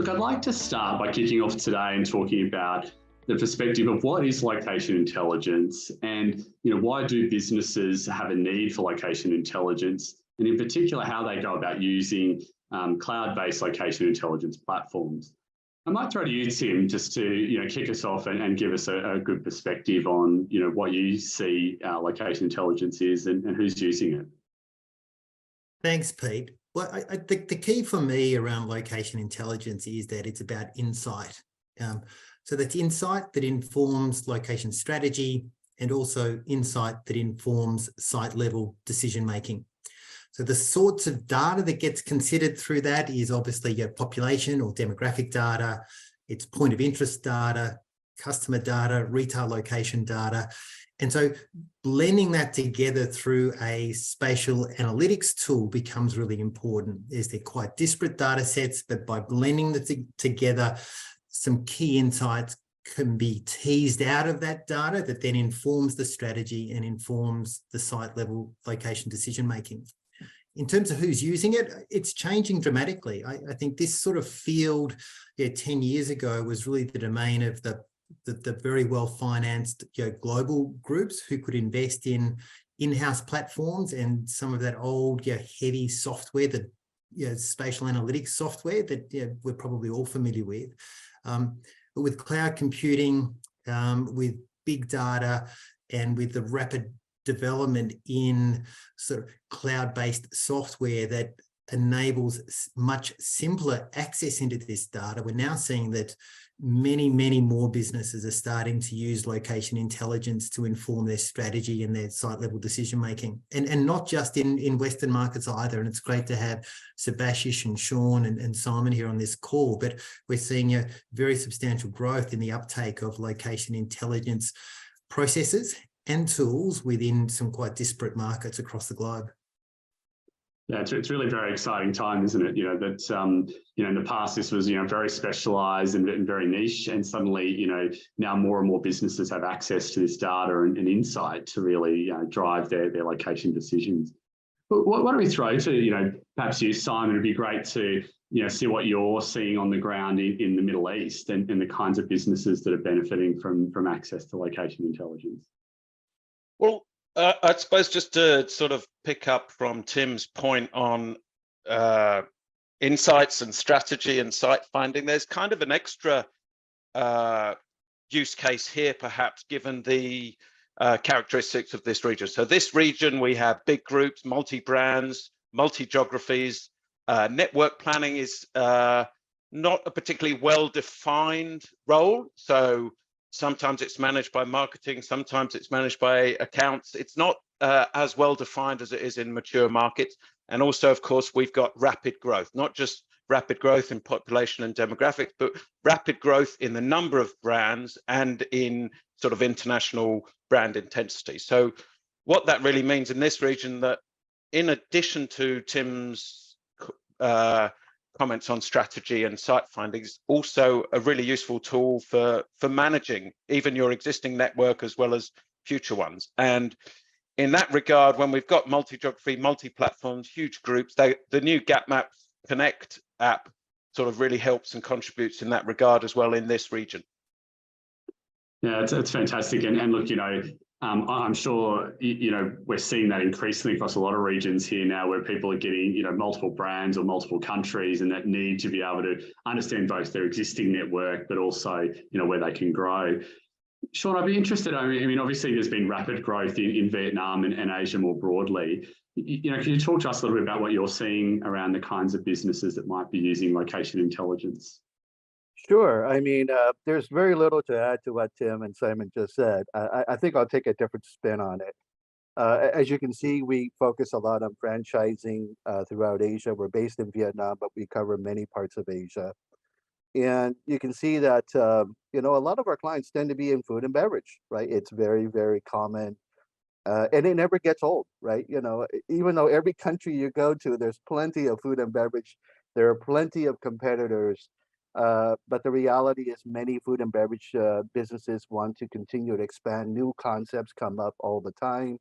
Look, I'd like to start by kicking off today and talking about the perspective of what is location intelligence and why do businesses have a need for location intelligence, and in particular how they go about using cloud-based location intelligence platforms. I might throw to you, Tim, just to kick us off and give us a good perspective on what you see location intelligence is and who's using it. Thanks, Pete. Well, I think the key for me around location intelligence is that it's about insight. So that's insight that informs location strategy and also insight that informs site level decision making. So the sorts of data that gets considered through that is obviously your population or demographic data, it's point of interest data, customer data, retail location data. And so blending that together through a spatial analytics tool becomes really important. They're quite disparate data sets, but by blending them together, some key insights can be teased out of that data that then informs the strategy and informs the site level location decision making. In terms of who's using it, it's changing dramatically. I think this sort of field 10 years ago was really the domain of the very well-financed global groups who could invest in in-house platforms and some of that old heavy software, the spatial analytics software that we're probably all familiar with. But with cloud computing, with big data, and with the rapid development in sort of cloud-based software that enables much simpler access into this data, we're now seeing that many more businesses are starting to use location intelligence to inform their strategy and their site level decision making, and not just in Western markets either. And it's great to have Sebastian and Sean and Simon here on this call, but we're seeing a very substantial growth in the uptake of location intelligence processes and tools within some quite disparate markets across the globe. Yeah, it's really a very exciting time, isn't it? That in the past this was very specialised and very niche, and suddenly now more and more businesses have access to this data and insight to really drive their location decisions. But what do we throw to perhaps you, Simon? It'd be great to see what you're seeing on the ground in the Middle East and the kinds of businesses that are benefiting from access to location intelligence. Well, I suppose just to sort of pick up from Tim's point on insights and strategy and site finding, there's kind of an extra use case here, perhaps, given the characteristics of this region. So this region, we have big groups, multi-brands, multi-geographies. Network planning is not a particularly well-defined role. So sometimes it's managed by marketing, sometimes it's managed by accounts. It's not as well defined as it is in mature markets. And also, of course, we've got rapid growth, not just rapid growth in population and demographics, but rapid growth in the number of brands and in sort of international brand intensity. So what that really means in this region, that in addition to Tim's comments on strategy and site findings, also a really useful tool for managing even your existing network as well as future ones. And in that regard, when we've got multi-geography, multi-platforms, huge groups, the new GapMaps Connect app sort of really helps and contributes in that regard as well in this region. Yeah, it's fantastic. And look, I'm sure, we're seeing that increasingly across a lot of regions here now, where people are getting, multiple brands or multiple countries, and that need to be able to understand both their existing network, but also, where they can grow. Sean, I'd be interested, I mean, obviously there's been rapid growth in Vietnam and Asia more broadly. Can you talk to us a little bit about what you're seeing around the kinds of businesses that might be using location intelligence? Sure. I mean, there's very little to add to what Tim and Simon just said. I think I'll take a different spin on it. As you can see, we focus a lot on franchising throughout Asia. We're based in Vietnam, but we cover many parts of Asia. And you can see that, a lot of our clients tend to be in food and beverage, right? It's very, very common. And it never gets old, right? Even though every country you go to, there's plenty of food and beverage. There are plenty of competitors. But the reality is many food and beverage businesses want to continue to expand. New concepts come up all the time,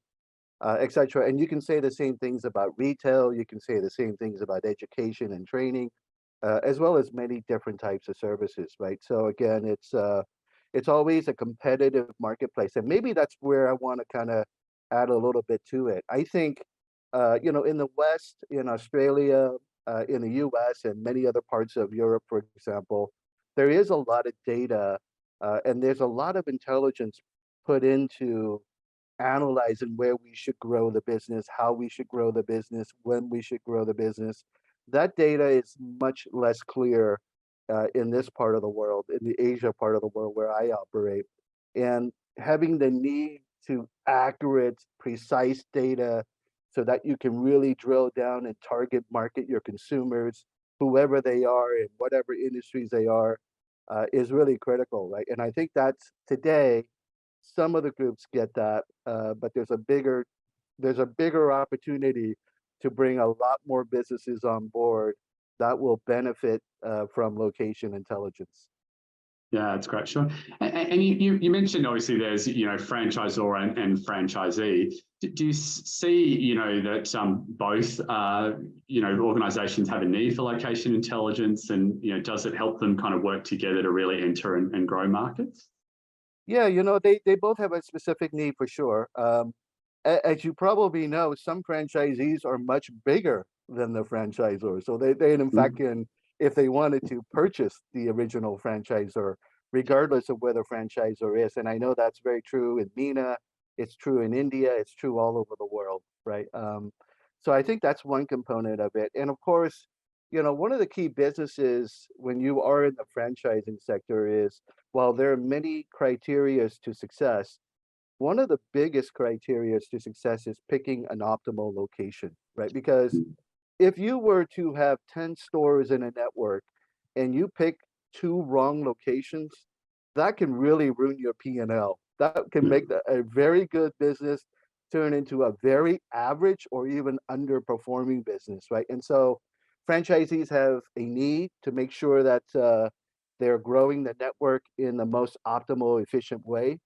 etc. And you can say the same things about retail. You can say the same things about education and training. as well as many different types of services, right? So again, it's always a competitive marketplace, and maybe that's where I want to kind of add a little bit to it. I think, in the West, in Australia, in the US, and many other parts of Europe, for example, there is a lot of data, and there's a lot of intelligence put into analyzing where we should grow the business, how we should grow the business, when we should grow the business. That data is much less clear in this part of the world, in the Asia part of the world where I operate. And having the need to accurate, precise data so that you can really drill down and target market your consumers, whoever they are in whatever industries they are, is really critical, right? And I think that's today, some of the groups get that, but there's a bigger opportunity to bring a lot more businesses on board that will benefit from location intelligence. Yeah, that's great, Sean. And you mentioned obviously there's franchisor and franchisee. Do you see that both organizations have a need for location intelligence, and does it help them kind of work together to really enter and grow markets? Yeah, they both have a specific need for sure. As you probably know, some franchisees are much bigger than the franchisor. So they in fact can, if they wanted to, purchase the original franchisor, regardless of where the franchisor is. And I know that's very true in MENA, it's true in India, it's true all over the world, right? So I think that's one component of it. And of course, one of the key businesses when you are in the franchising sector is, while there are many criteria to success, one of the biggest criteria to success is picking an optimal location, right? Because if you were to have 10 stores in a network and you pick 2 wrong locations, that can really ruin your P&L. That can make a very good business turn into a very average or even underperforming business, right? And so franchisees have a need to make sure that they're growing the network in the most optimal, efficient way.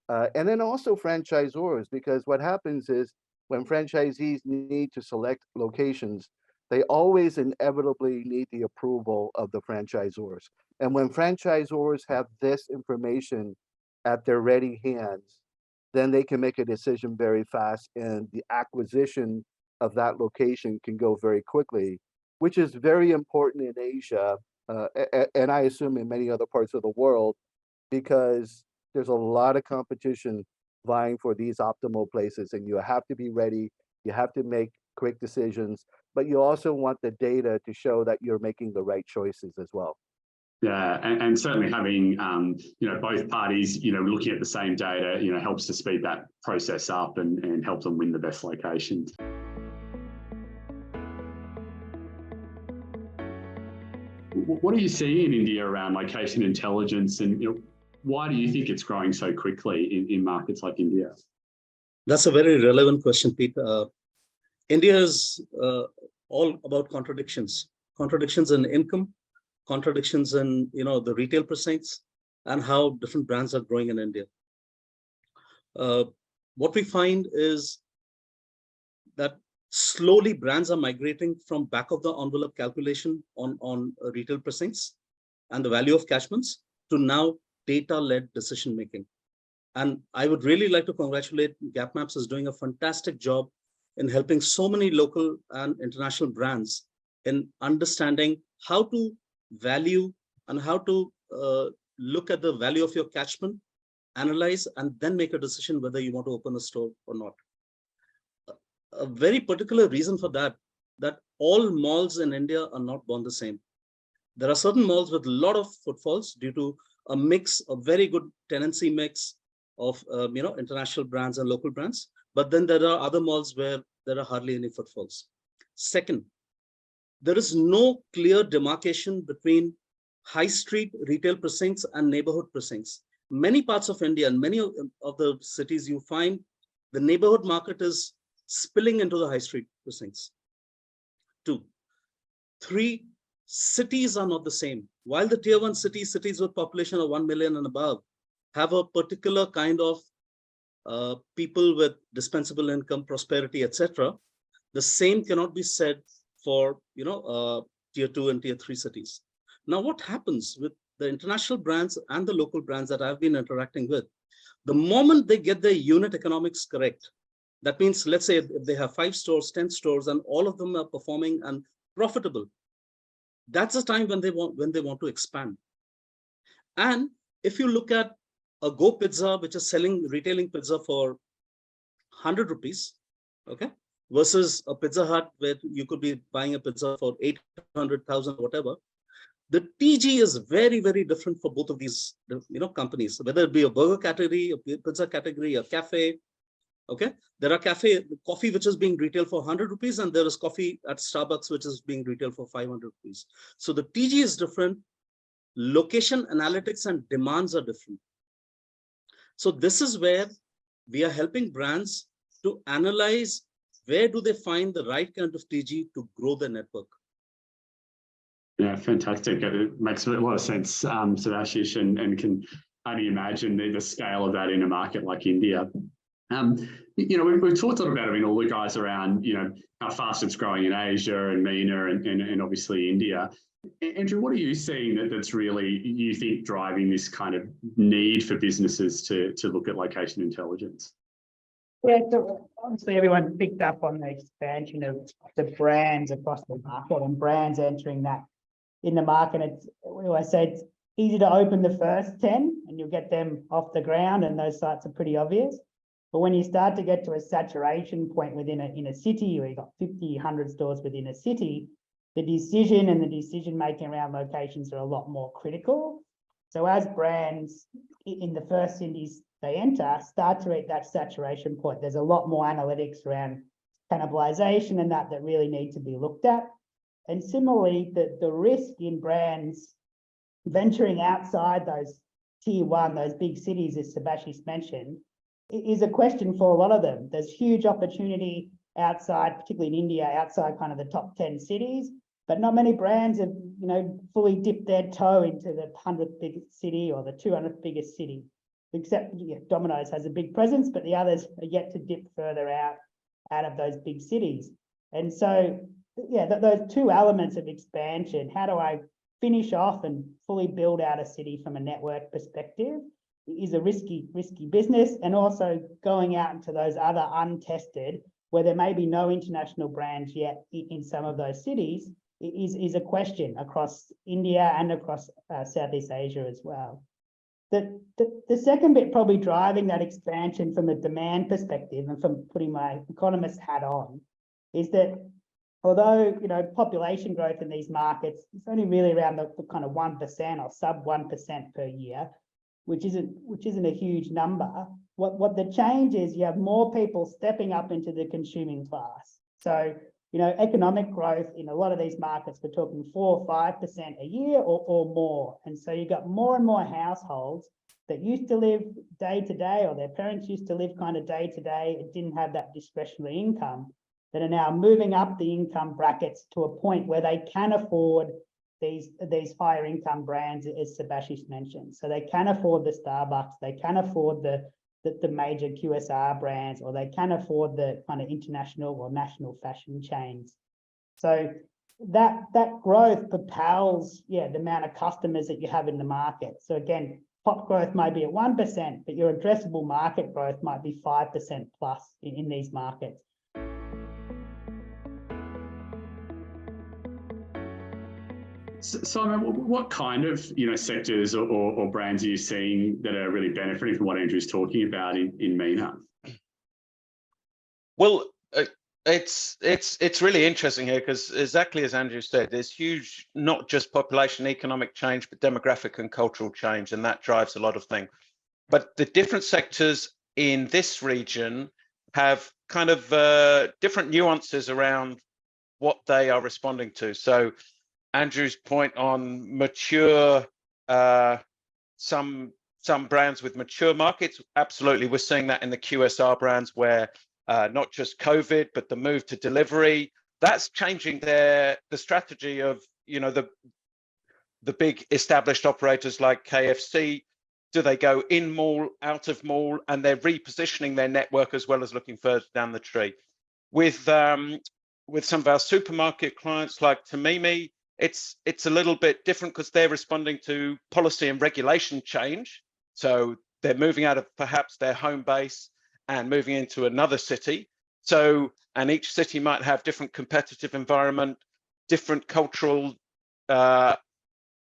And then also franchisors, because what happens is when franchisees need to select locations, they always inevitably need the approval of the franchisors. And when franchisors have this information at their ready hands, then they can make a decision very fast, and the acquisition of that location can go very quickly, which is very important in Asia, and I assume in many other parts of the world, because there's a lot of competition vying for these optimal places, and you have to be ready. You have to make quick decisions, but you also want the data to show that you're making the right choices as well. Yeah, and certainly having both parties looking at the same data helps to speed that process up and help them win the best locations. What do you see in India around location intelligence, and why do you think it's growing so quickly in markets like India? That's a very relevant question, Pete. India is all about contradictions in income, contradictions in the retail precincts, and how different brands are growing in India. What we find is that slowly brands are migrating from back of the envelope calculation on retail precincts and the value of catchments to now data-led decision making. And I would really like to congratulate GapMaps is doing a fantastic job in helping so many local and international brands in understanding how to value and how to look at the value of your catchment, analyze, and then make a decision whether you want to open a store or not. A very particular reason for that all malls in India are not born the same. There are certain malls with a lot of footfalls due to a mix, a very good tenancy mix of international brands and local brands. But then there are other malls where there are hardly any footfalls. Second, there is no clear demarcation between high street retail precincts and neighborhood precincts. Many parts of India and many of the cities, you find the neighborhood market is spilling into the high street precincts. 2. 3, cities are not the same. While the tier 1 cities with population of 1 million and above have a particular kind of people with dispensable income, prosperity, etc., the same cannot be said for tier 2 and tier 3 cities. Now, what happens with the international brands and the local brands that I've been interacting with, the moment they get their unit economics correct, that means, let's say if they have 5 stores, 10 stores, and all of them are performing and profitable, that's the time when they want to expand. And if you look at a Go Pizza, which is retailing pizza for 100 rupees, okay, versus a Pizza Hut where you could be buying a pizza for 800,000, whatever, the TG is very, very different for both of these, companies, whether it be a burger category, a pizza category, a cafe. Okay, there are coffee which is being retailed for 100 rupees, and there is coffee at Starbucks which is being retailed for 500 rupees. So the TG is different. Location analytics and demands are different. So this is where we are helping brands to analyze where do they find the right kind of TG to grow their network. Yeah, fantastic. It makes a lot of sense, Subhashish, and can only imagine the scale of that in a market like India. We've talked a lot about, all the guys around, how fast it's growing in Asia and MENA and obviously India. Andrew, what are you seeing that's really, you think, driving this kind of need for businesses to look at location intelligence? Yeah, so obviously everyone picked up on the expansion of the brands across the market and brands entering that in the market. We always say it's easy to open the first 10 and you'll get them off the ground, and those sites are pretty obvious. But when you start to get to a saturation point within a city, or you've got 50, 100 stores within a city, the decision and the decision making around locations are a lot more critical. So as brands in the first cities they enter start to reach that saturation point, there's a lot more analytics around cannibalization and that really need to be looked at. And similarly, the risk in brands venturing outside those tier 1, those big cities, as Subhashish mentioned, is a question for a lot of them. There's huge opportunity outside, particularly in India, outside kind of the top 10 cities, but not many brands have, fully dipped their toe into the 100th biggest city or the 200th biggest city, except Domino's has a big presence, but the others are yet to dip further out of those big cities. And so, those two elements of expansion, how do I finish off and fully build out a city from a network perspective, is a risky business. And also going out into those other untested, where there may be no international brands yet in some of those cities, is a question across India and across Southeast Asia as well. The second bit probably driving that expansion from a demand perspective, and from putting my economist hat on, is that although population growth in these markets is only really around the kind of 1% or sub 1% per year, which isn't a huge number. What the change is, you have more people stepping up into the consuming class. So economic growth in a lot of these markets, we're talking 4 or 5% a year or more. And so you got more and more households that used to live day to day, or their parents used to live kind of day to day, and didn't have that discretionary income, that are now moving up the income brackets to a point where they can afford these higher income brands, as Subhashish mentioned. So they can afford the Starbucks, they can afford the major QSR brands, or they can afford the kind of international or national fashion chains. So that growth propels the amount of customers that you have in the market. So again, pop growth might be at 1%, but your addressable market growth might be 5% plus in these markets. Simon, what kind of sectors or brands are you seeing that are really benefiting from what Andrew's talking about in MENA? Well, it's really interesting here, because exactly as Andrew said, there's huge, not just population economic change, but demographic and cultural change, and that drives a lot of things. But the different sectors in this region have kind of different nuances around what they are responding to. So Andrew's point on mature, some brands with mature markets, absolutely. We're seeing that in the QSR brands, where not just COVID, but the move to delivery, that's changing the strategy of, the big established operators like KFC. Do they go in mall, out of mall, and they're repositioning their network as well as looking further down the tree. With some of our supermarket clients like Tamimi, it's a little bit different because they're responding to policy and regulation change. So they're moving out of perhaps their home base and moving into another city. So, and each city might have different competitive environment, different cultural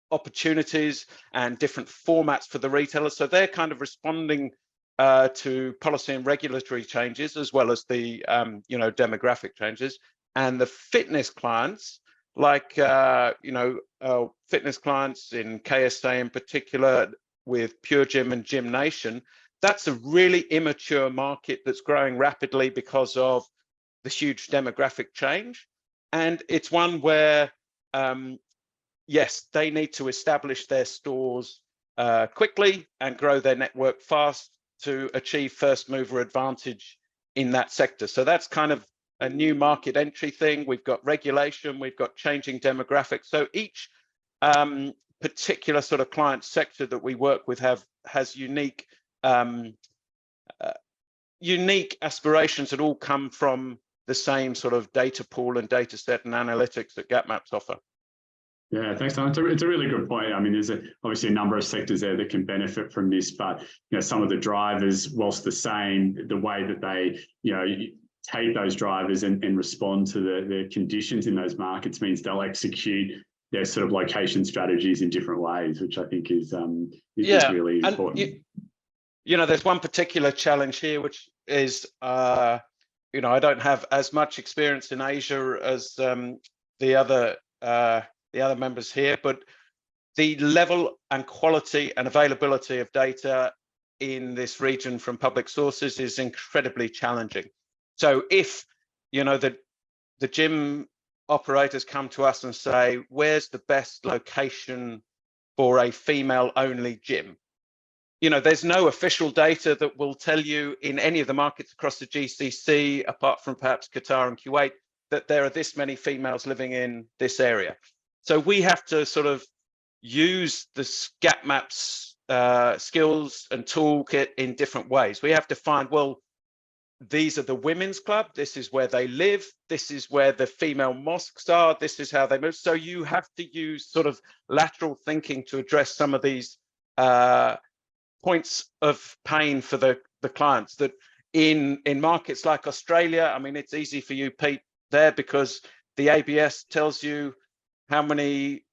opportunities and different formats for the retailers. So they're kind of responding to policy and regulatory changes, as well as the demographic changes. And the fitness clients, like fitness clients in KSA in particular, with Pure Gym and Gym Nation, that's a really immature market that's growing rapidly because of the huge demographic change. And it's one where, yes, they need to establish their stores quickly and grow their network fast to achieve first mover advantage in that sector. So that's kind of a new market entry thing. We've got regulation, we've got changing demographics. So each particular sort of client sector that we work with has unique aspirations that all come from the same sort of data pool and data set and analytics that GapMaps offer. Yeah, thanks, Tom. It's a really good point. I mean, there's obviously a number of sectors there that can benefit from this, but some of the drivers, whilst the same, the way that they take those drivers and respond to the conditions in those markets means they'll execute their sort of location strategies in different ways, which I think is really important. There's one particular challenge here, which is, I don't have as much experience in Asia as the other members here, but the level and quality and availability of data in this region from public sources is incredibly challenging. So if, the gym operators come to us and say, where's the best location for a female only gym? There's no official data that will tell you in any of the markets across the GCC, apart from perhaps Qatar and Kuwait, that there are this many females living in this area. So we have to sort of use the GapMaps skills and toolkit in different ways. We have to find, well, these are the women's club, this is where they live, this is where the female mosques are, this is how they move. So you have to use sort of lateral thinking to address some of these points of pain for the clients. That in markets like Australia, I mean, it's easy for you, Pete, there, because the ABS tells you how many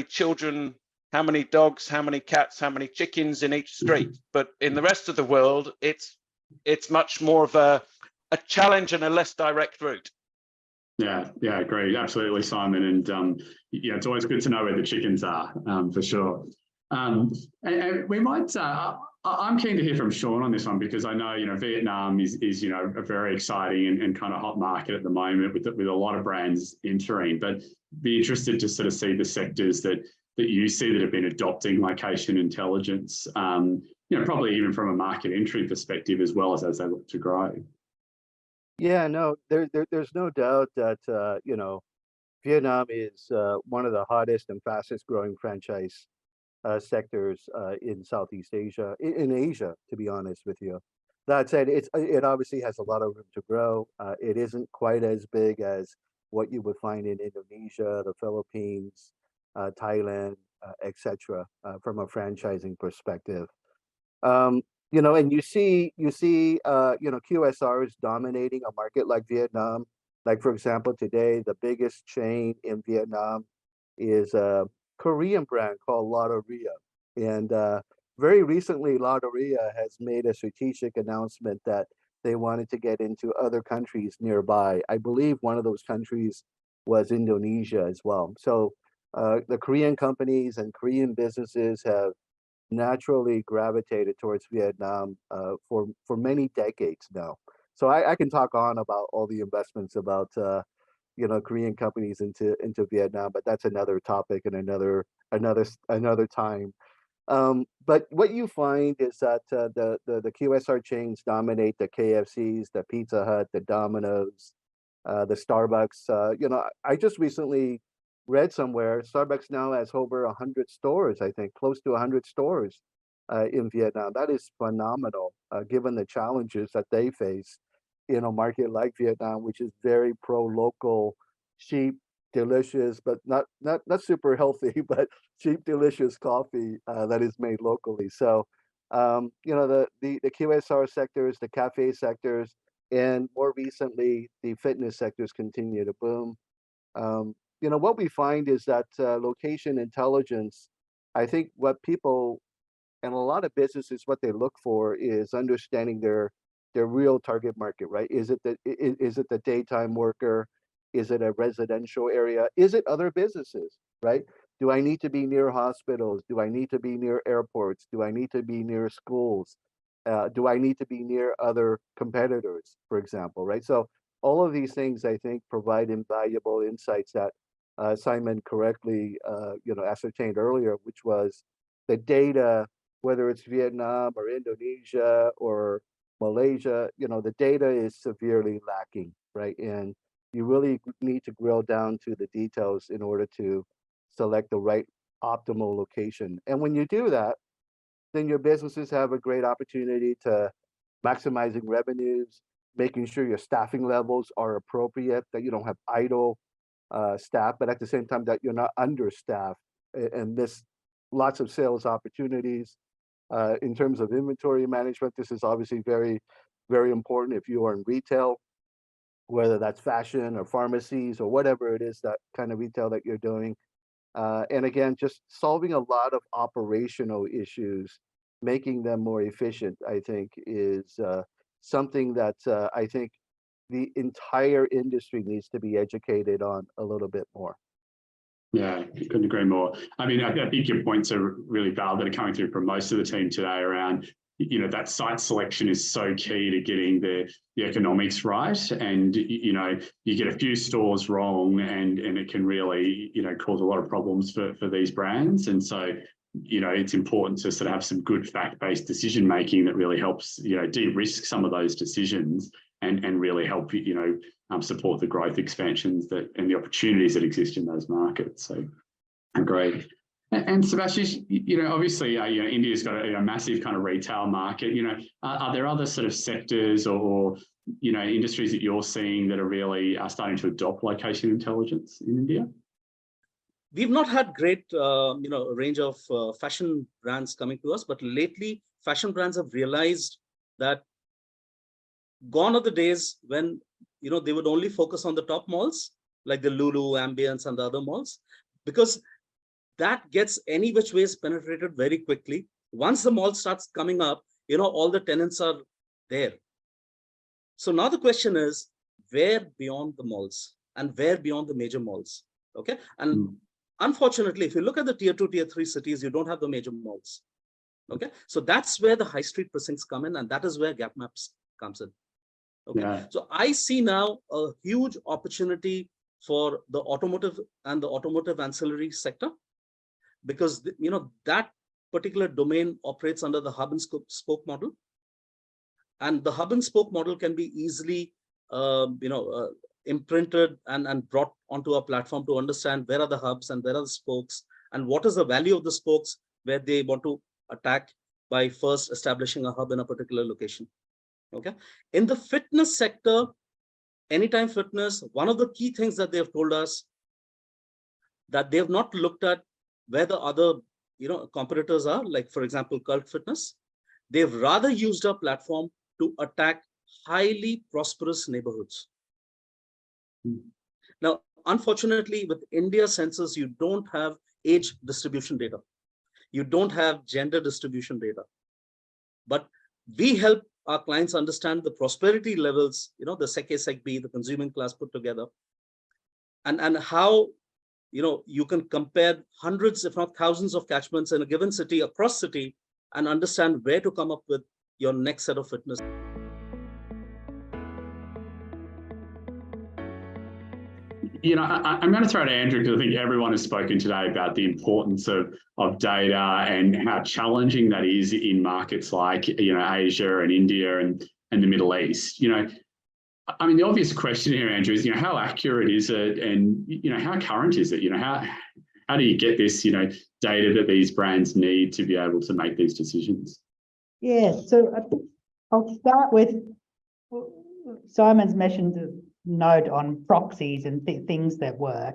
children, how many dogs, how many cats, how many chickens in each street. But in the rest of the world, it's much more of a challenge and a less direct route. Yeah, great. Absolutely, Simon. And it's always good to know where the chickens are, for sure. And we might, I'm keen to hear from Sean on this one, because I know, Vietnam is a very exciting and kind of hot market at the moment with a lot of brands entering, but be interested to sort of see the sectors that you see that have been adopting location intelligence, probably even from a market entry perspective, as well as they look to grow. Yeah, no, there's no doubt that, Vietnam is one of the hottest and fastest growing franchise sectors in Southeast Asia, in Asia, to be honest with you. That said, it obviously has a lot of room to grow. It isn't quite as big as what you would find in Indonesia, the Philippines, Thailand, etc. From a franchising perspective. And you see, QSRs dominating a market like Vietnam. Like, for example, today, the biggest chain in Vietnam is a Korean brand called Lotteria. And very recently, Lotteria has made a strategic announcement that they wanted to get into other countries nearby. I believe one of those countries was Indonesia as well. So the Korean companies and Korean businesses have naturally gravitated towards Vietnam for many decades now. So I can talk on about all the investments about Korean companies into Vietnam, but that's another topic and another time. But what you find is that the QSR chains dominate the KFCs, the Pizza Hut, the Domino's, the Starbucks. I just recently read somewhere Starbucks now has over 100 stores, I think, close to 100 stores in Vietnam. That is phenomenal, given the challenges that they face in a market like Vietnam, which is very pro-local, cheap, delicious, but not super healthy, but cheap, delicious coffee that is made locally. So, you know, the QSR sectors, the cafe sectors, and more recently, the fitness sectors continue to boom. You know, what we find is that location intelligence, I think what people and a lot of businesses, what they look for is understanding their real target market, right? Is it the daytime worker? Is it a residential area? Is it other businesses, right? Do I need to be near hospitals? Do I need to be near airports? Do I need to be near schools? Do I need to be near other competitors, for example, right? So all of these things, I think, provide invaluable insights that Simon correctly, you know, ascertained earlier, which was the data, whether it's Vietnam or Indonesia or Malaysia, you know, the data is severely lacking, right? And you really need to drill down to the details in order to select the right optimal location. And when you do that, then your businesses have a great opportunity to maximizing revenues, making sure your staffing levels are appropriate, that you don't have idle staff, but at the same time that you're not understaffed and miss lots of sales opportunities. In terms of inventory management, this is obviously very, very important if you are in retail, whether that's fashion or pharmacies or whatever it is, that kind of retail that you're doing. And again, just solving a lot of operational issues, making them more efficient, I think is something that I think the entire industry needs to be educated on a little bit more. Yeah, couldn't agree more. I mean, I think your points are really valid that are coming through from most of the team today around, you know, that site selection is so key to getting the economics right. And, you know, you get a few stores wrong and it can really, you know, cause a lot of problems for these brands. And so, you know, it's important to sort of have some good fact-based decision making that really helps, you know, de-risk some of those decisions and really help, you know, support the growth expansions that and the opportunities that exist in those markets. So, great. And Sebastian, you know, obviously, you know, India's got a massive kind of retail market. You know, are there other sort of sectors or you know, industries that you're seeing that are really starting to adopt location intelligence in India? We've not had great, you know, range of fashion brands coming to us, but lately, fashion brands have realized that gone are the days when, you know, they would only focus on the top malls, like the Lulu, Ambience, and the other malls, because that gets any which ways penetrated very quickly. Once the mall starts coming up, you know, all the tenants are there. So now the question is, where beyond the malls and where beyond the major malls? Okay. And unfortunately, if you look at the tier 2, tier 3 cities, you don't have the major malls. Okay. So that's where the high street precincts come in, and that is where GapMaps comes in. Okay. Yeah. So I see now a huge opportunity for the automotive and the automotive ancillary sector, because, you know, that particular domain operates under the hub and spoke model. And the hub and spoke model can be easily, you know, imprinted and brought onto a platform to understand where are the hubs and where are the spokes and what is the value of the spokes where they want to attack by first establishing a hub in a particular location. Okay. In the fitness sector, Anytime Fitness, one of the key things that they have told us that they have not looked at where the other, you know, competitors are, like, for example, Cult Fitness. They've rather used our platform to attack highly prosperous neighborhoods. Now, unfortunately, with India census, you don't have age distribution data. You don't have gender distribution data. But we help our clients understand the prosperity levels, you know, the Sec A, Sec B, the consuming class put together, and how, you know, you can compare hundreds, if not thousands of catchments in a given city, across city, and understand where to come up with your next set of fitness. You know, I'm going to throw to Andrew, because I think everyone has spoken today about the importance of data and how challenging that is in markets like, you know, Asia and India and the Middle East. You know, I mean, the obvious question here, Andrew, is, you know, how accurate is it, and, you know, how current is it? You know, how do you get this, you know, data that these brands need to be able to make these decisions? Yeah, so I'll start with Simon's mentioned the note on proxies and things that work.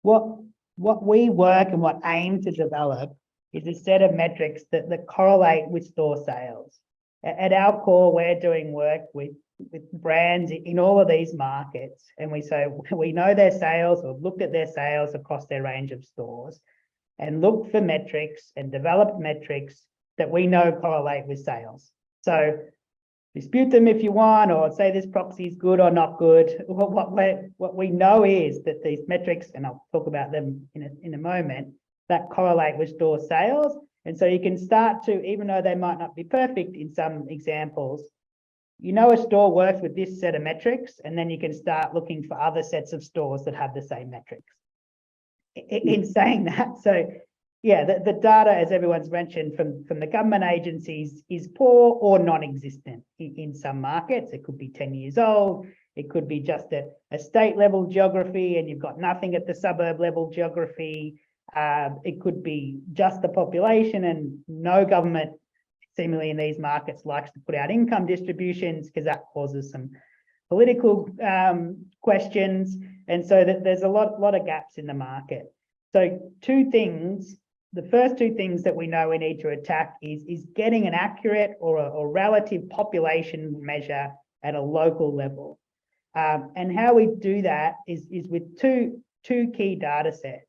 What we work and what aim to develop is a set of metrics that correlate with store sales. At our core, we're doing work with brands in all of these markets, and we know their sales or looked at their sales across their range of stores and look for metrics and develop metrics that we know correlate with sales. So dispute them if you want, or say this proxy is good or not good. What we know is that these metrics, and I'll talk about them in a moment, that correlate with store sales. And so you can start to, even though they might not be perfect in some examples, you know a store works with this set of metrics, and then you can start looking for other sets of stores that have the same metrics. In saying that, so yeah, the data, as everyone's mentioned, from the government agencies is poor or non-existent in some markets. It could be 10 years old. It could be just at a state level geography and you've got nothing at the suburb level geography. It could be just the population, and no government seemingly in these markets likes to put out income distributions because that causes some political questions. And so there's a lot of gaps in the market. So two things, the first two things that we know we need to attack is getting an accurate or a relative population measure at a local level. And how we do that is with two key data sets.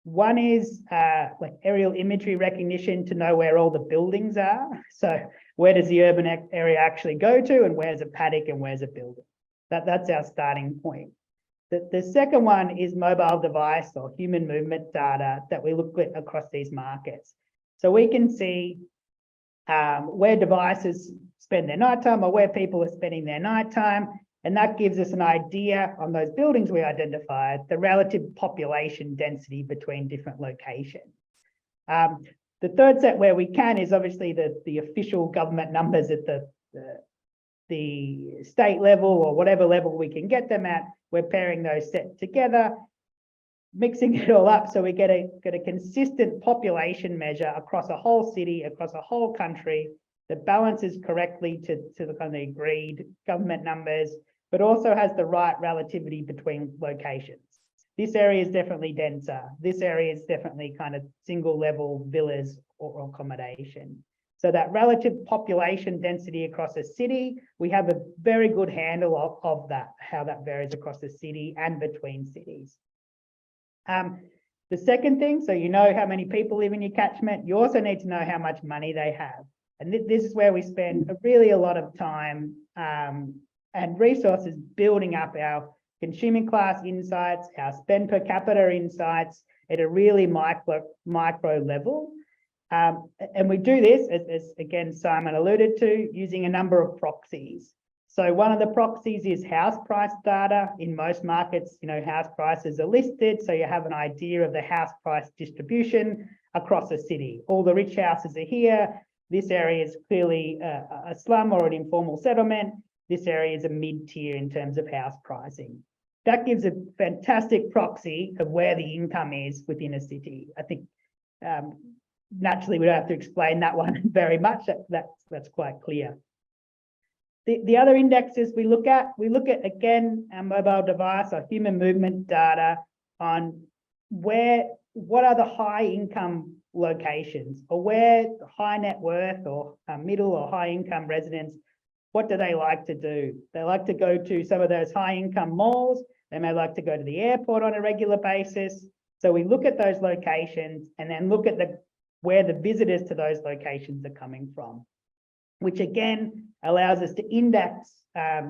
One is like aerial imagery recognition to know where all the buildings are. So where does the urban area actually go to, and where's a paddock and where's a building? That's our starting point. The second one is mobile device or human movement data that we look at across these markets. So we can see where devices spend their nighttime or where people are spending their nighttime. And that gives us an idea on those buildings we identified, the relative population density between different locations. The third set where we can is obviously the official government numbers at the state level or whatever level we can get them at. We're pairing those sets together, mixing it all up so we get a consistent population measure across a whole city, across a whole country that balances correctly to the kind of agreed government numbers, but also has the right relativity between locations. This area is definitely denser. This area is definitely kind of single level villas or accommodation. So that relative population density across a city, we have a very good handle of that, how that varies across the city and between cities. The second thing, so you know how many people live in your catchment, you also need to know how much money they have. And this is where we spend really a lot of time and resources building up our consuming class insights, our spend per capita insights at a really micro level. And we do this, as again, Simon alluded to, using a number of proxies. So one of the proxies is house price data. In most markets, you know, house prices are listed, so you have an idea of the house price distribution across a city. All the rich houses are here. This area is clearly a slum or an informal settlement. This area is a mid-tier in terms of house pricing. That gives a fantastic proxy of where the income is within a city. I think naturally we don't have to explain that one very much. That's quite clear. The other indexes we look at again, our mobile device, our human movement data on what are the high income locations, or where high net worth or middle or high income residents, what do they like to do? They like to go to some of those high income malls. They may like to go to the airport on a regular basis. So we look at those locations and then look at where the visitors to those locations are coming from, which again allows us to index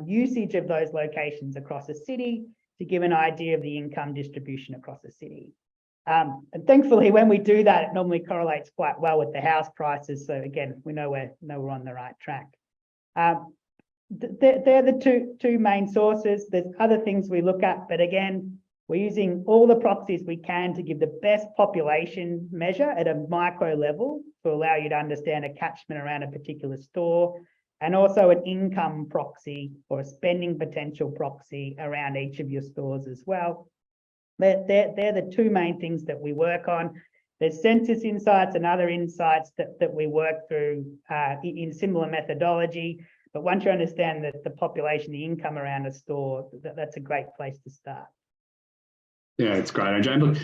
usage of those locations across a city to give an idea of the income distribution across a city. And thankfully, when we do that, it normally correlates quite well with the house prices. So again, we know we're on the right track. They're the two main sources. There's other things we look at, but again, we're using all the proxies we can to give the best population measure at a micro level to allow you to understand a catchment around a particular store, and also an income proxy or a spending potential proxy around each of your stores as well. They're the two main things that we work on. There's census insights and other insights that we work through in similar methodology. But once you understand that the population, the income around a store, that's a great place to start. Yeah, it's great, Andrew. And look,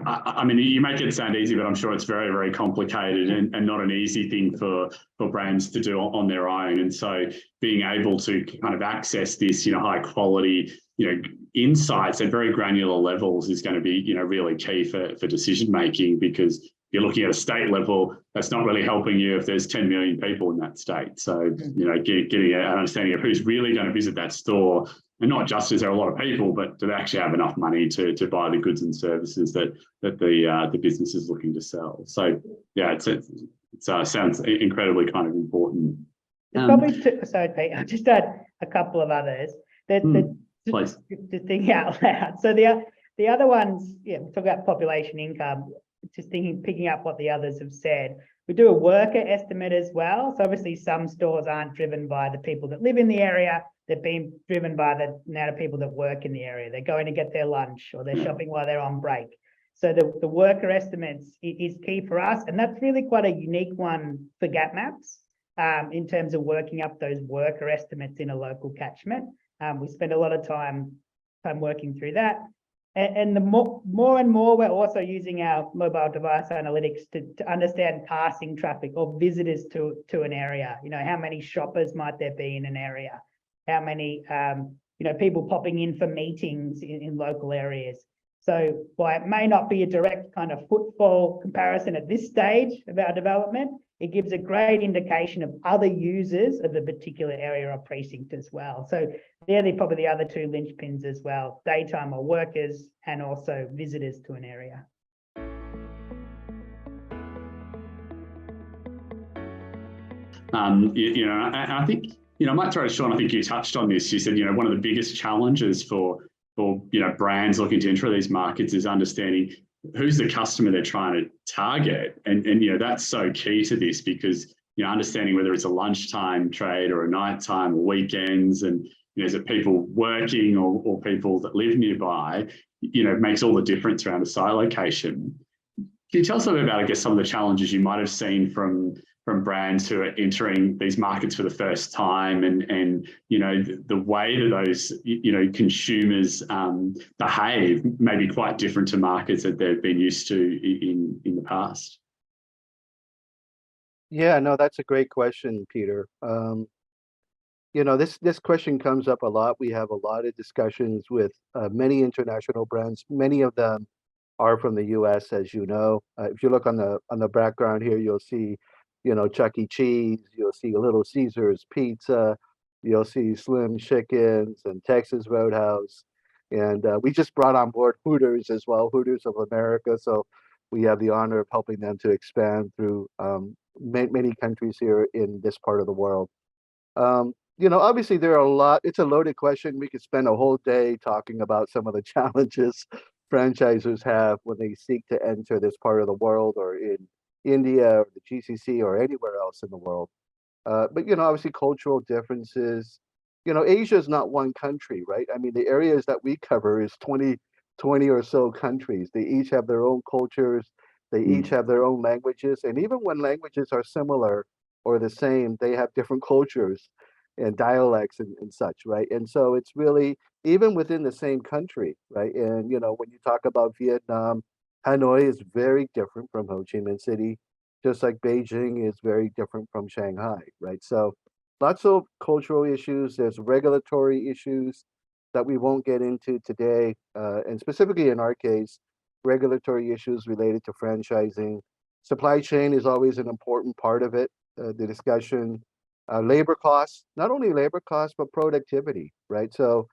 I mean, you make it sound easy, but I'm sure it's very, very complicated and not an easy thing for brands to do on their own. And so being able to kind of access this, high quality, insights at very granular levels is going to be, really key for decision making, because you're looking at a state level, that's not really helping you if there's 10 million people in that state. So, getting an understanding of who's really going to visit that store, and not just is there a lot of people, but do they actually have enough money to buy the goods and services that the business is looking to sell? So yeah, it sounds incredibly kind of important. Probably sorry, Pete, I'll just add a couple of others that please. Just thinking out loud. So the other ones, we talk about population income, just picking up what the others have said. We do a worker estimate as well. So obviously some stores aren't driven by the people that live in the area. They're being driven by the amount of people that work in the area. They're going to get their lunch, or they're shopping while they're on break. So the worker estimates is key for us. And that's really quite a unique one for GapMaps in terms of working up those worker estimates in a local catchment. We spend a lot of time working through that. And the more and more, we're also using our mobile device analytics to understand passing traffic or visitors to an area. How many shoppers might there be in an area? How many people popping in for meetings in local areas? So while it may not be a direct kind of footfall comparison at this stage of our development, it gives a great indication of other users of the particular area or precinct as well. So they're probably the other two linchpins as well: daytime or workers, and also visitors to an area. I think, I might throw to Sean. I think you touched on this. You said, one of the biggest challenges for brands looking to enter these markets is understanding who's the customer they're trying to target. And that's so key to this, because, understanding whether it's a lunchtime trade or a nighttime or weekends, and, is it people working or people that live nearby, makes all the difference around a site location. Can you tell us a little bit about, I guess, some of the challenges you might have seen from brands who are entering these markets for the first time, and the way that those consumers behave may be quite different to markets that they've been used to in the past? Yeah, no, that's a great question, Peter. This question comes up a lot. We have a lot of discussions with many international brands. Many of them are from the U.S., as you know. If you look on the background here, you'll see Chuck E. Cheese, you'll see Little Caesars Pizza, you'll see Slim Chickens and Texas Roadhouse. And we just brought on board Hooters as well, Hooters of America. So we have the honor of helping them to expand through many countries here in this part of the world. Obviously there are it's a loaded question. We could spend a whole day talking about some of the challenges franchisors have when they seek to enter this part of the world, or in India or the GCC or anywhere else in the world. But obviously cultural differences. Asia is not one country, right? I mean, the areas that we cover is 20 or so countries. They each have their own cultures. They each have their own languages. And even when languages are similar or the same, they have different cultures and dialects and such, right? And so it's really, even within the same country, right? And, when you talk about Vietnam, Hanoi is very different from Ho Chi Minh City, just like Beijing is very different from Shanghai, right? So lots of cultural issues. There's regulatory issues that we won't get into today. And specifically in our case, regulatory issues related to franchising. Supply chain is always an important part of it, the discussion. Labor costs, not only labor costs, but productivity, right? So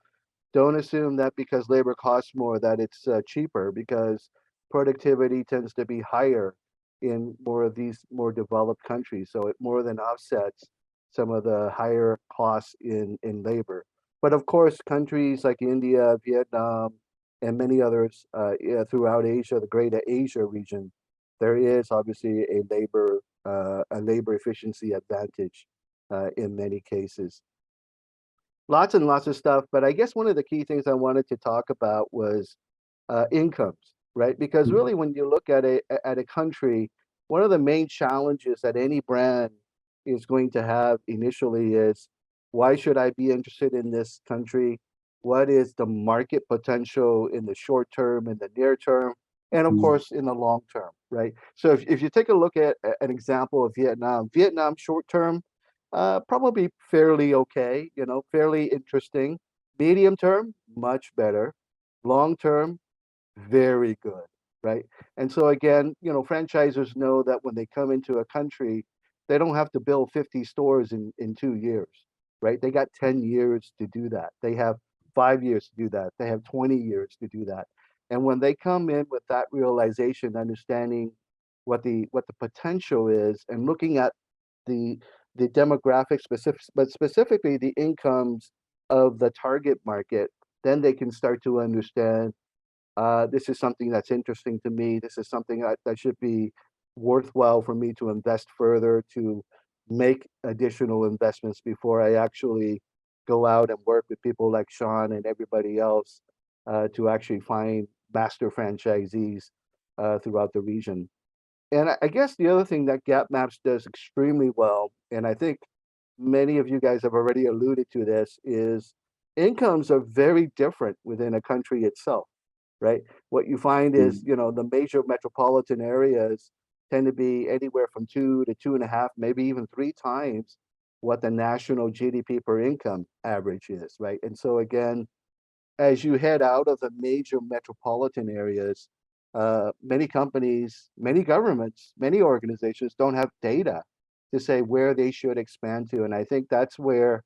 don't assume that because labor costs more that it's cheaper, because productivity tends to be higher in more of these more developed countries. So it more than offsets some of the higher costs in labor. But of course, countries like India, Vietnam, and many others throughout Asia, the Greater Asia region, there is obviously a labor efficiency advantage in many cases. Lots and lots of stuff, but I guess one of the key things I wanted to talk about was incomes, right? Because really, when you look at a country, one of the main challenges that any brand is going to have initially is, why should I be interested in this country? what is the market potential in the short term, in the near term, and of course in the long term, right? So if you take a look at an example of Vietnam short term, probably fairly okay, fairly interesting. Medium term, much better. Long term, very good, right? And so again, franchisors know that when they come into a country, they don't have to build 50 stores in 2 years, right? They got 10 years to do that. They have 5 years to do that. They have 20 years to do that. And when they come in with that realization, understanding what the potential is, and looking at the demographics but specifically the incomes of the target market, then they can start to understand, this is something that's interesting to me. This is something that should be worthwhile for me to invest further, to make additional investments before I actually go out and work with people like Sean and everybody else, to actually find master franchisees throughout the region. And I guess the other thing that GapMaps does extremely well, and I think many of you guys have already alluded to this, is incomes are very different within a country itself, right? What you find is, the major metropolitan areas tend to be anywhere from 2 to 2.5, maybe even 3 times what the national GDP per income average is, right? And so again, as you head out of the major metropolitan areas, many companies, many governments, many organizations don't have data to say where they should expand to. And I think that's where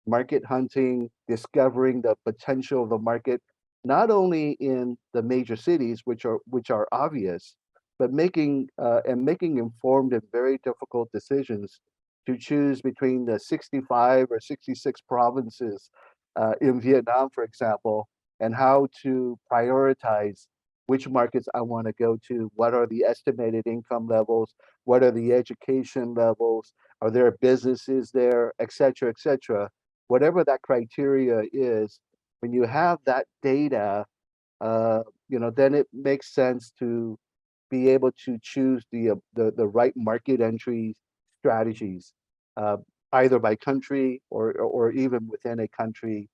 market hunting, discovering the potential of the market, not only in the major cities, which are obvious, but making informed and very difficult decisions to choose between the 65 or 66 provinces in Vietnam, for example, and how to prioritize which markets I want to go to. What are the estimated income levels? What are the education levels? Are there businesses there, et cetera, et cetera? Whatever that criteria is, when you have that data, then it makes sense to be able to choose the right market entry strategies, either by country or even within a country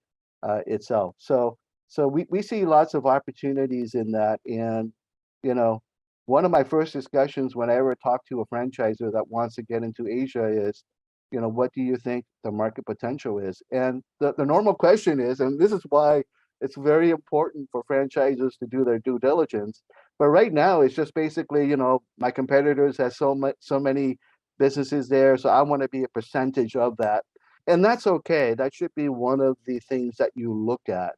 itself. So we see lots of opportunities in that. And one of my first discussions when I ever talk to a franchisor that wants to get into Asia is, what do you think the market potential is? And the normal question is, and this is why it's very important for franchisers to do their due diligence. But right now, it's just basically, my competitors have so many businesses there, so I want to be a percentage of that. And that's okay. That should be one of the things that you look at.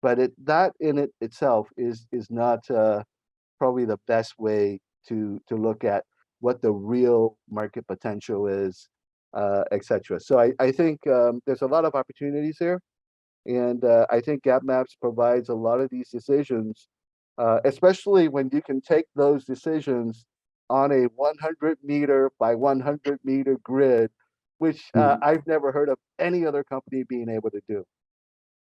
But that in it itself is not probably the best way to look at what the real market potential is, et cetera. So I think there's a lot of opportunities here. And I think GapMaps provides a lot of these decisions, especially when you can take those decisions on a 100 meter by 100 meter grid, which I've never heard of any other company being able to do.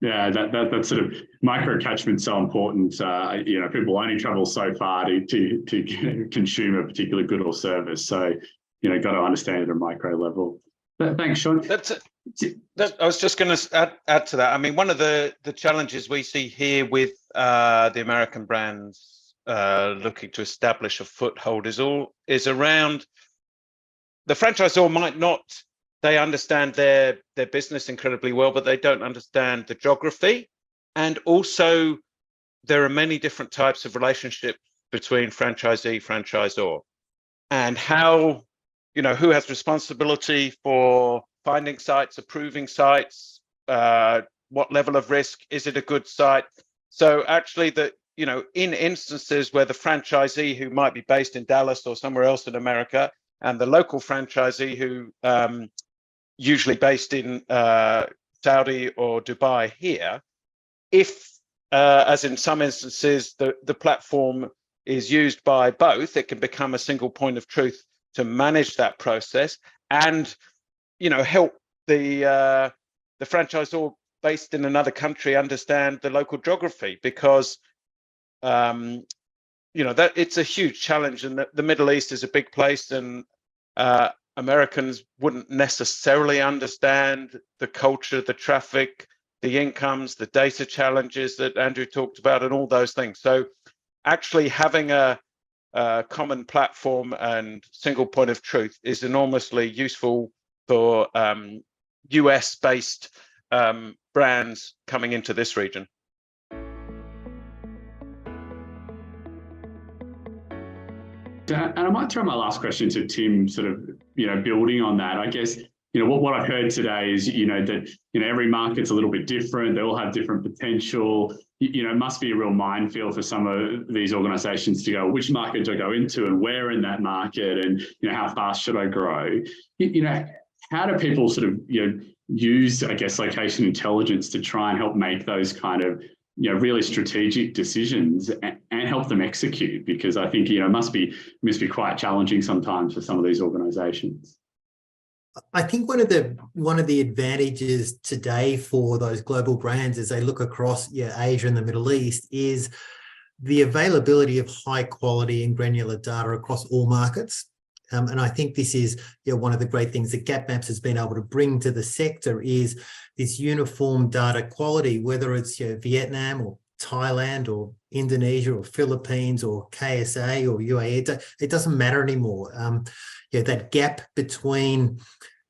Yeah, that sort of micro catchment's so important. People only travel so far to consume a particular good or service. So, got to understand it at a micro level. But thanks, Sean. I was just going to add to that. I mean, one of the challenges we see here with the American brands looking to establish a foothold is around the franchisor might not. They understand their business incredibly well, but they don't understand the geography. And also, there are many different types of relationships between franchisee, franchisor, and how, who has responsibility for finding sites, approving sites, what level of risk, is it a good site? So actually in instances where the franchisee who might be based in Dallas or somewhere else in America and the local franchisee who usually based in Saudi or Dubai here, if, as in some instances, the platform is used by both, it can become a single point of truth to manage that process and, help the franchisor based in another country understand the local geography, because, that it's a huge challenge, and the Middle East is a big place, and Americans wouldn't necessarily understand the culture, the traffic, the incomes, the data challenges that Andrew talked about, and all those things. So actually having a common platform and single point of truth is enormously useful for US-based brands coming into this region. And I might throw my last question to Tim, sort of, building on that. I guess, what I've heard today is, that, every market's a little bit different. They all have different potential. It must be a real minefield for some of these organizations to go, which market do I go into and where in that market, and, how fast should I grow? How do people sort of, use, I guess, location intelligence to try and help make those kind of, really strategic decisions and help them execute? Because I think, it must be quite challenging sometimes for some of these organizations. I think one of the advantages today for those global brands as they look across Asia and the Middle East is the availability of high quality and granular data across all markets. And I think this is one of the great things that GapMaps has been able to bring to the sector is this uniform data quality, whether it's Vietnam or Thailand or Indonesia or Philippines or KSA or UAE. It doesn't matter anymore. That gap between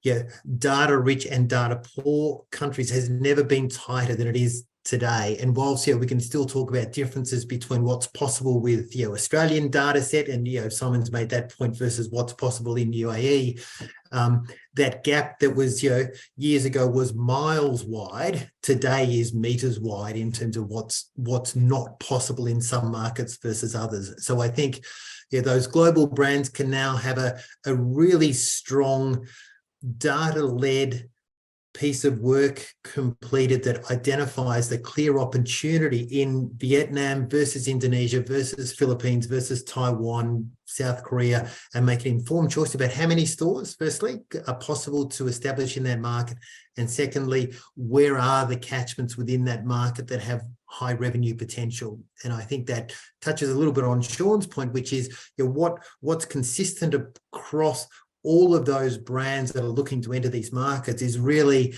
data rich and data poor countries has never been tighter than it is today. And whilst we can still talk about differences between what's possible with Australian data set, and Simon's made that point, versus what's possible in UAE, that gap that was years ago was miles wide, today is meters wide in terms of what's not possible in some markets versus others. So I think those global brands can now have a really strong data-led piece of work completed that identifies the clear opportunity in Vietnam versus Indonesia versus Philippines versus Taiwan, South Korea, and make an informed choice about how many stores, firstly, are possible to establish in that market, and secondly, where are the catchments within that market that have high revenue potential. And I think that touches a little bit on Sean's point, which is what's consistent across all of those brands that are looking to enter these markets is really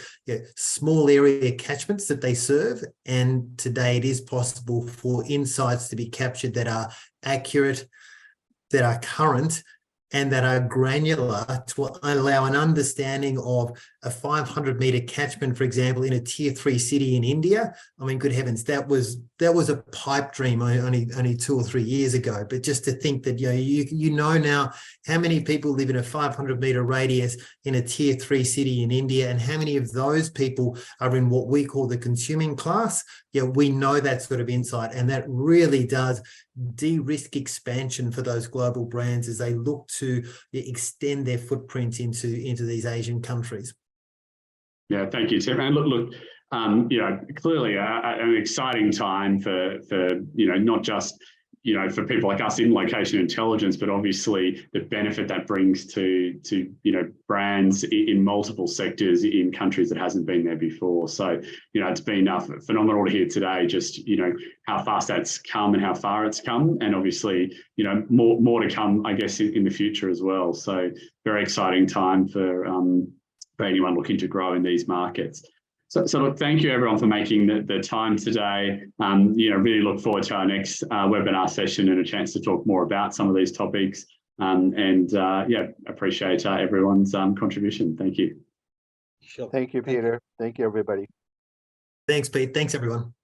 small area catchments that they serve. And today it is possible for insights to be captured that are accurate, that are current, and that are granular to allow an understanding of a 500-meter catchment, for example, in a tier 3 city in India. I mean, good heavens, that was a pipe dream only 2 or 3 years ago. But just to think that you know now how many people live in a 500-meter radius in a tier 3 city in India, and how many of those people are in what we call the consuming class. We know that sort of insight, and that really does de-risk expansion for those global brands as they look to extend their footprint into these Asian countries. Yeah, thank you, Tim. And look, clearly an exciting time for not just for people like us in location intelligence, but obviously the benefit that brings to brands in multiple sectors in countries that hasn't been there before. So it's been phenomenal to hear today just how fast that's come and how far it's come, and obviously more to come, I guess, in the future as well. So very exciting time for anyone looking to grow in these markets. So look, thank you everyone for making the time today. Really look forward to our next webinar session and a chance to talk more about some of these topics. Appreciate everyone's contribution. Thank you. Sure. Thank you, Peter. Thank you, everybody. Thanks, Pete. Thanks, everyone.